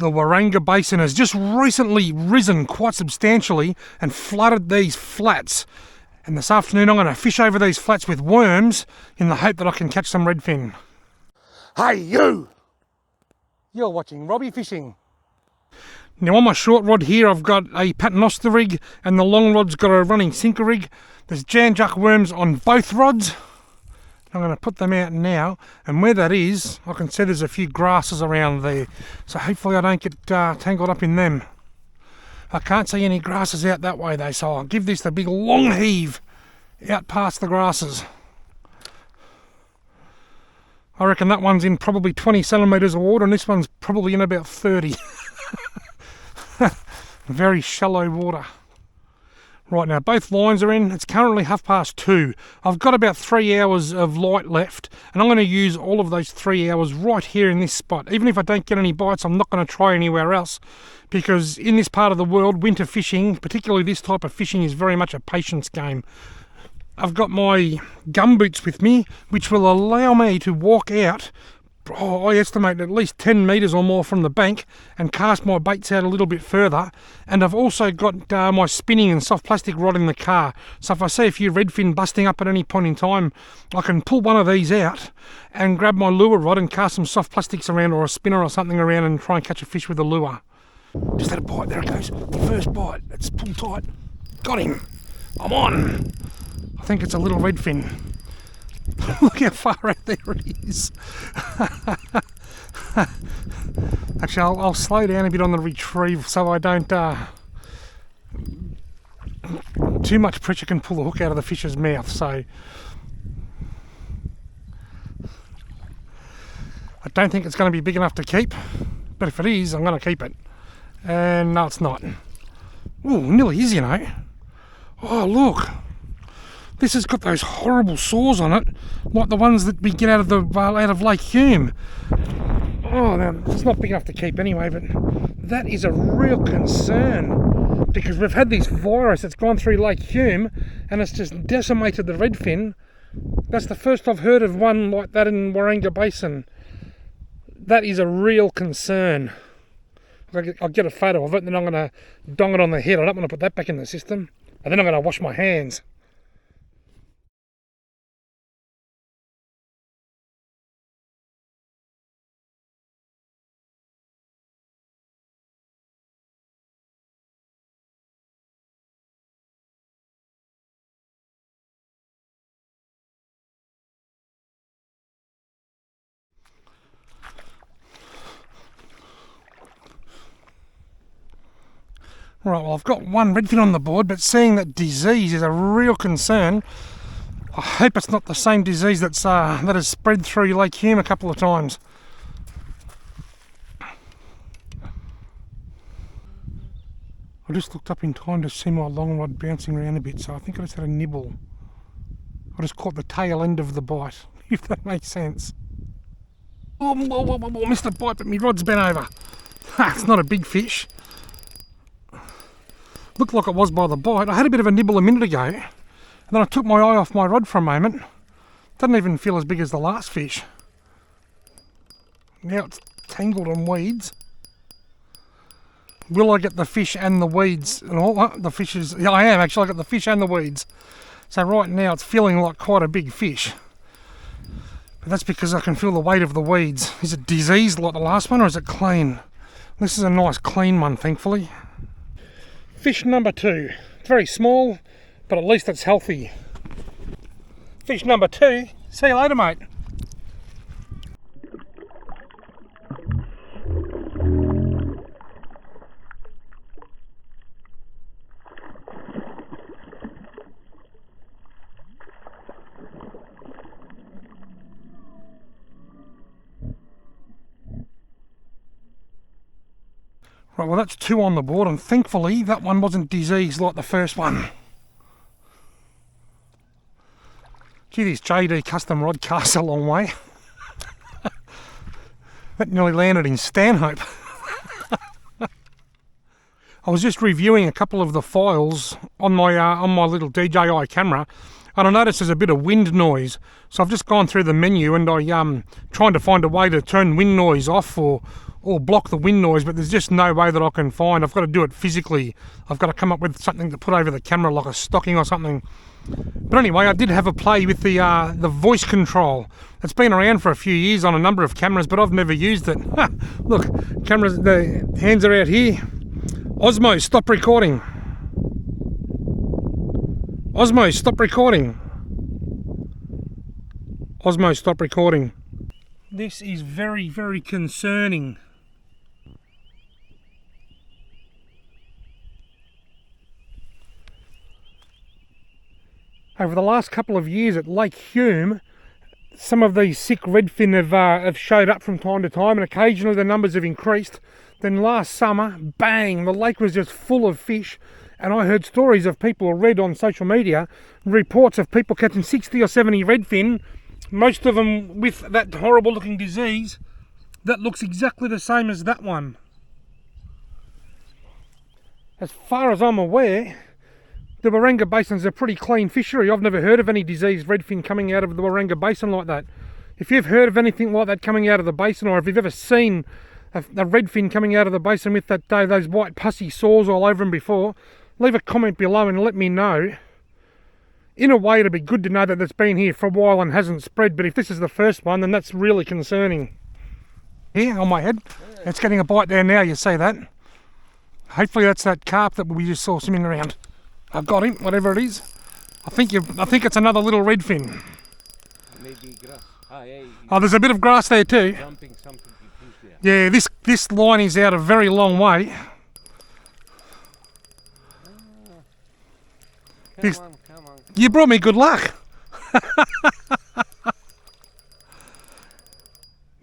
The Waranga Basin has just recently risen quite substantially and flooded these flats. And this afternoon I'm going to fish over these flats with worms in the hope that I can catch some redfin. Hey you! You're watching Robbie Fishing. Now on my short rod here I've got a paternoster rig and the long rod's got a running sinker rig. There's janjuck worms on both rods. I'm going to put them out now, and where that is, I can see there's a few grasses around there, so hopefully I don't get tangled up in them. I can't see any grasses out that way though, so I'll give this a big long heave out past the grasses. I reckon that one's in probably 20 centimetres of water and this one's probably in about 30. Very shallow water. Right now, both lines are in. It's currently 2:30. I've got about 3 hours of light left, and I'm going to use all of those 3 hours right here in this spot. Even if I don't get any bites, I'm not going to try anywhere else, because in this part of the world, winter fishing, particularly this type of fishing, is very much a patience game. I've got my gumboots with me, which will allow me to walk out, I estimate at least 10 metres or more from the bank, and cast my baits out a little bit further. And I've also got my spinning and soft plastic rod in the car, so if I see a few redfin busting up at any point in time, I can pull one of these out and grab my lure rod and cast some soft plastics around, or a spinner or something around, and try and catch a fish with a lure. Just had a bite, there it goes, the first bite. It's pulled tight. Got him. I'm on. I think it's a little redfin. Look how far out there it is. Actually, I'll slow down a bit on the retrieve so I don't... too much pressure can pull the hook out of the fish's mouth, so... I don't think it's going to be big enough to keep, but if it is, I'm going to keep it. And no, it's not. Oh, nearly is, you know. Oh, look. This has got those horrible sores on it, like the ones that we get out of Lake Hume. Oh, now, it's not big enough to keep anyway, but that is a real concern, because we've had this virus that's gone through Lake Hume and it's just decimated the redfin. That's the first I've heard of one like that in Waranga Basin. That is a real concern. I'll get a photo of it and then I'm going to dong it on the head. I don't want to put that back in the system. And then I'm going to wash my hands. Right, well, I've got one redfin on the board, but seeing that disease is a real concern, I hope it's not the same disease that has spread through Lake Hume a couple of times. I just looked up in time to see my long rod bouncing around a bit, so I think I just had a nibble. I just caught the tail end of the bite, if that makes sense. Oh, missed a bite, but my rod's bent over. It's not a big fish. Looked like it was by the bite. I had a bit of a nibble a minute ago, and then I took my eye off my rod for a moment. Doesn't even feel as big as the last fish. Now it's tangled on weeds. Will I get the fish and the weeds and all that? The fish is... Yeah, I am actually. I got the fish and the weeds. So right now it's feeling like quite a big fish. But that's because I can feel the weight of the weeds. Is it diseased like the last one, or is it clean? This is a nice clean one, thankfully. Fish number 2. It's very small, but at least it's healthy. Fish number 2. See you later, mate. Right, well, that's 2 on the board, and thankfully that one wasn't diseased like the first one. Gee, this JD custom rod casts a long way. That nearly landed in Stanhope. I was just reviewing a couple of the files on my little DJI camera, and I noticed there's a bit of wind noise. So I've just gone through the menu and I'm trying to find a way to turn wind noise off or or block the wind noise, but there's just no way that I can find. I've got to do it physically. I've got to come up with something to put over the camera, like a stocking or something. But anyway, I did have a play with the voice control. It's been around for a few years on a number of cameras, but I've never used it. Look, cameras, the hands are out here. Osmo, stop recording. Osmo, stop recording. Osmo, stop recording. This is very, very concerning. Over the last couple of years at Lake Hume, some of these sick redfin have showed up from time to time, and occasionally the numbers have increased. Then last summer, bang, the lake was just full of fish, and I heard stories of people, or read on social media, reports of people catching 60 or 70 redfin, most of them with that horrible looking disease that looks exactly the same as that one. As far as I'm aware, the Waranga Basin is a pretty clean fishery. I've never heard of any diseased redfin coming out of the Waranga Basin like that. If you've heard of anything like that coming out of the basin, or if you've ever seen a redfin coming out of the basin with those white pussy sores all over them before, leave a comment below and let me know. In a way, it'd be good to know that it's been here for a while and hasn't spread, but if this is the first one, then that's really concerning. Here, on my head, it's getting a bite there now, you see that? Hopefully that's that carp that we just saw swimming around. I've got him, whatever it is. I think it's another little redfin. Maybe grass. Yeah, oh, there's a bit of grass there too. Something there. Yeah, this line is out a very long way. Come on. You brought me good luck.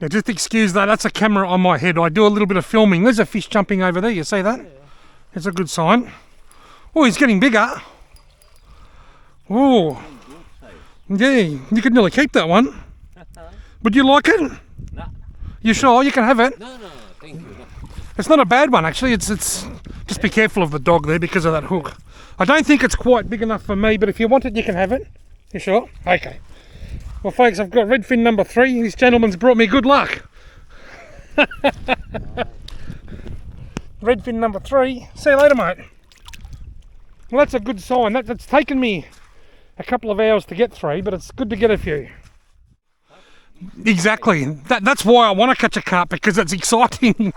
Now just excuse that, that's a camera on my head. I do a little bit of filming. There's a fish jumping over there, you see that? Yeah. It's a good sign. Oh, he's getting bigger. Oh, yeah, you could nearly keep that one. Would you like it? No. You sure? You can have it. No, thank you. No. It's not a bad one actually. It's just be careful of the dog there because of that hook. I don't think it's quite big enough for me, but if you want it, you can have it. You sure? Okay. Well, folks, I've got redfin number 3. This gentleman's brought me good luck. Redfin number 3. See you later, mate. Well, that's a good sign. That's taken me a couple of hours to get 3, but it's good to get a few. Exactly. That's why I want to catch a carp, because it's exciting.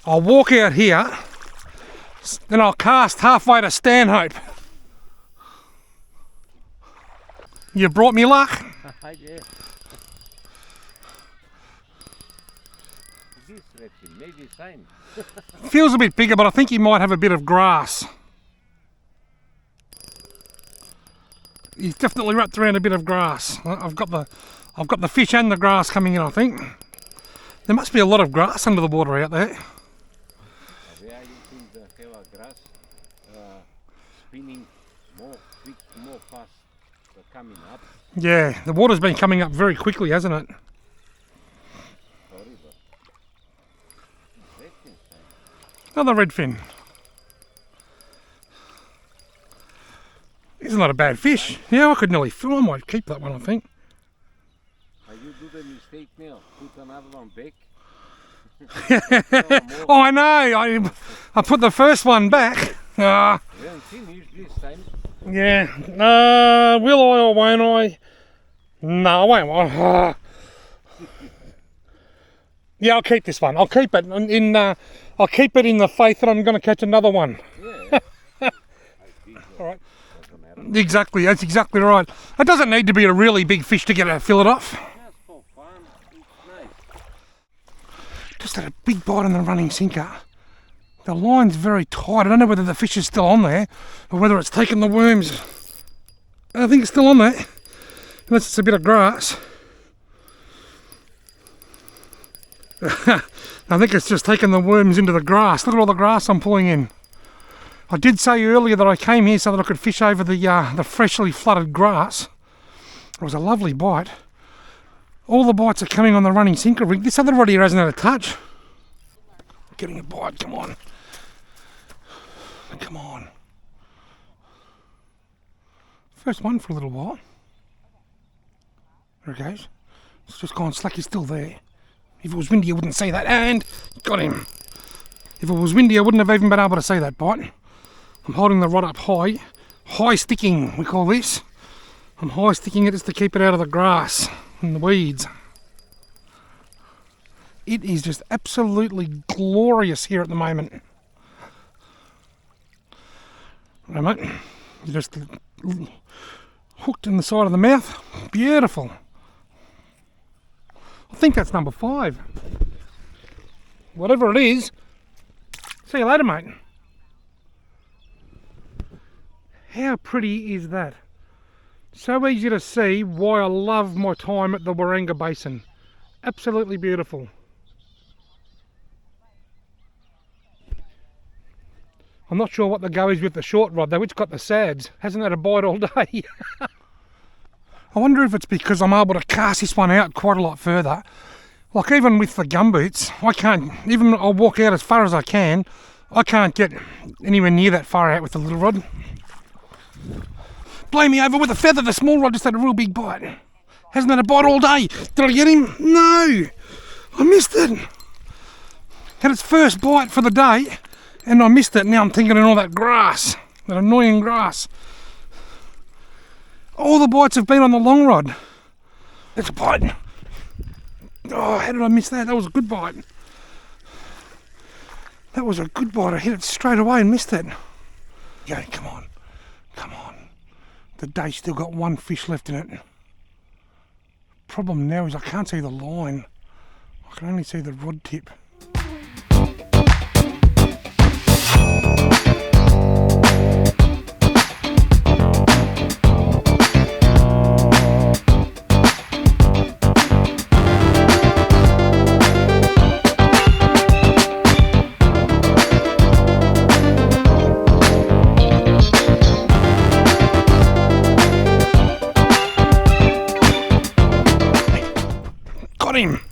I'll walk out here, then I'll cast halfway to Stanhope. You brought me luck. Yeah. This redfin, maybe same. Feels a bit bigger, but I think he might have a bit of grass. He's definitely wrapped around a bit of grass. I've got the fish and the grass coming in, I think. There must be a lot of grass under the water out there. Yeah, you think the hella grass spinning more quick, more fast, coming up. Yeah, the water's been coming up very quickly, hasn't it? Sorry, but redfin. Another redfin. Isn't that a bad fish? Yeah, I could nearly fill. I might keep that one, I think. You do the mistake now. Put another one back. Oh, I know. I put the first one back. We haven't finished this time. Yeah. Will I or won't I? No, I won't. Yeah, I'll keep this one. I'll keep it in. I'll keep it in the faith that I'm going to catch another one. Yeah. All right. Exactly. That's exactly right. It doesn't need to be a really big fish to fill it off. Just for fun. It's nice. Just had a big bite on the running sinker. The line's very tight. I don't know whether the fish is still on there or whether it's taken the worms. I think it's still on there, unless it's a bit of grass. I think it's just taken the worms into the grass. Look at all the grass I'm pulling in. I did say earlier that I came here so that I could fish over the freshly flooded grass. It was a lovely bite. All the bites are coming on the running sinker rig. This other rod here hasn't had a touch. Getting a bite, come on. Come on. First one for a little while. There it goes. It's just gone slack, he's still there. If it was windy, I wouldn't see that. And got him. If it was windy, I wouldn't have even been able to see that bite. I'm holding the rod up high. High sticking, we call this. I'm high sticking it just to keep it out of the grass and the weeds. It is just absolutely glorious here at the moment. Right, mate. You're just hooked in the side of the mouth. Beautiful. I think that's number 5. Whatever it is. See you later, mate. How pretty is that? So easy to see why I love my time at the Waranga Basin. Absolutely beautiful. I'm not sure what the go is with the short rod though, it's got the sads. Hasn't had a bite all day. I wonder if it's because I'm able to cast this one out quite a lot further. Like even with the gumboots, I can't, even I'll walk out as far as I can, I can't get anywhere near that far out with the little rod. Blow me over with a feather, the small rod just had a real big bite. Hasn't had a bite all day. Did I get him? No! I missed it. Had its first bite for the day and I missed it. Now I'm thinking of all that grass, that annoying grass. All the bites have been on the long rod. That's a bite. Oh, how did I miss that? That was a good bite. That was a good bite. I hit it straight away and missed it. Yeah, come on. Come on. The day's still got one fish left in it. Problem now is I can't see the line. I can only see the rod tip. Him.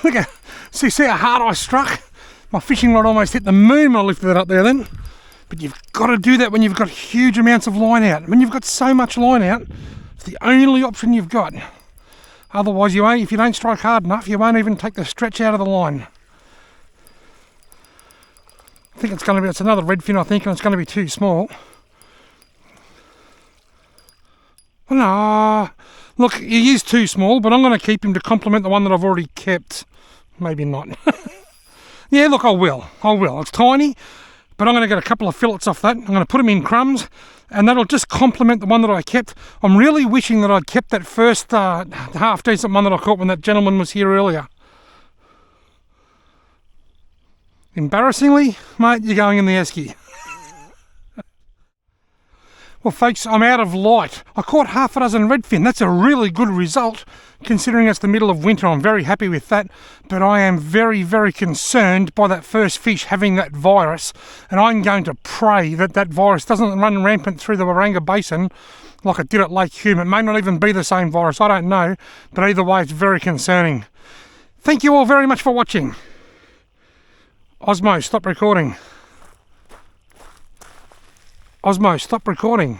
Look at, see how hard I struck? My fishing rod almost hit the moon when I lifted it up there then. But you've got to do that when you've got huge amounts of line out. When you've got so much line out, it's the only option you've got. Otherwise, if you don't strike hard enough, you won't even take the stretch out of the line. I think it's another redfin, I think, and it's going to be too small. Oh, no. Look, he is too small, but I'm going to keep him to complement the one that I've already kept. Maybe not. Yeah, look, I will. It's tiny, but I'm going to get a couple of fillets off that. I'm going to put them in crumbs, and that'll just complement the one that I kept. I'm really wishing that I'd kept that first half-decent one that I caught when that gentleman was here earlier. Embarrassingly, mate, you're going in the esky. Well folks, I'm out of light. I caught half a dozen redfin. That's a really good result considering it's the middle of winter. I'm very happy with that, but I am very, very concerned by that first fish having that virus, and I'm going to pray that that virus doesn't run rampant through the Waranga Basin like it did at Lake Hume. It may not even be the same virus, I don't know, but either way it's very concerning. Thank you all very much for watching. Osmo, stop recording. Osmo, stop recording.